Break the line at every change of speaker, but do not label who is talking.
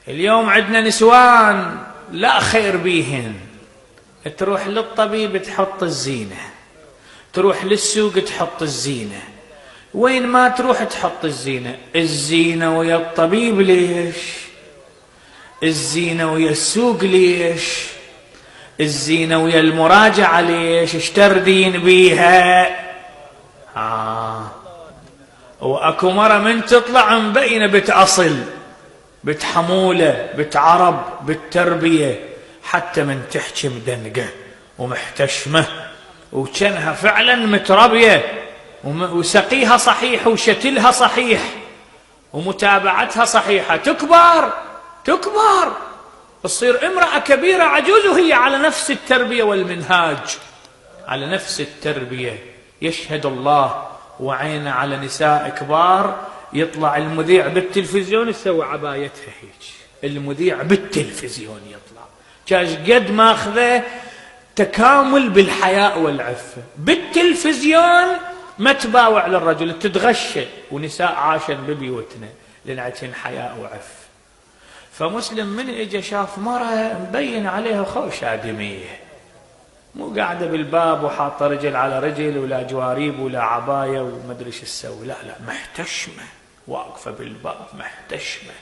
اليوم عندنا نسوان لا خير بيهن، تروح للطبيب تحط الزينة، تروح للسوق تحط الزينة، وين ما تروح تحط الزينة. الزينة ويا الطبيب ليش؟ الزينة ويا السوق ليش؟ الزينة ويا المراجعة ليش؟ اشتردين بيها؟ واكو مرة من تطلع مبينة بتأصل، بتحمولة، بتعرب، بالتربية، حتى من تحكي مدنقة ومحتشمة وكنها فعلا متربية وسقيها صحيح وشتلها صحيح ومتابعتها صحيحة، تكبر تصير امرأة كبيرة عجوز وهي على نفس التربية والمنهاج، على نفس التربية. يشهد الله وعينه على نساء كبار، يطلع المذيع بالتلفزيون يسوي عبايتها هيك، المذيع بالتلفزيون يطلع كاش قد ماخذه تكامل بالحياء والعفة، بالتلفزيون ما تباوع للرجل، تتغشى. ونساء عاشن ببيوتنا لأن عندهن حياء وعفة. فمسلم من اجى شاف مرة مبين عليها خوش آدمية، مو قاعدة بالباب وحاطة رجل على رجل ولا جواريب ولا عباية ومدري شو تسوي، لا محتشمة، واقفة بالباب محتشمة،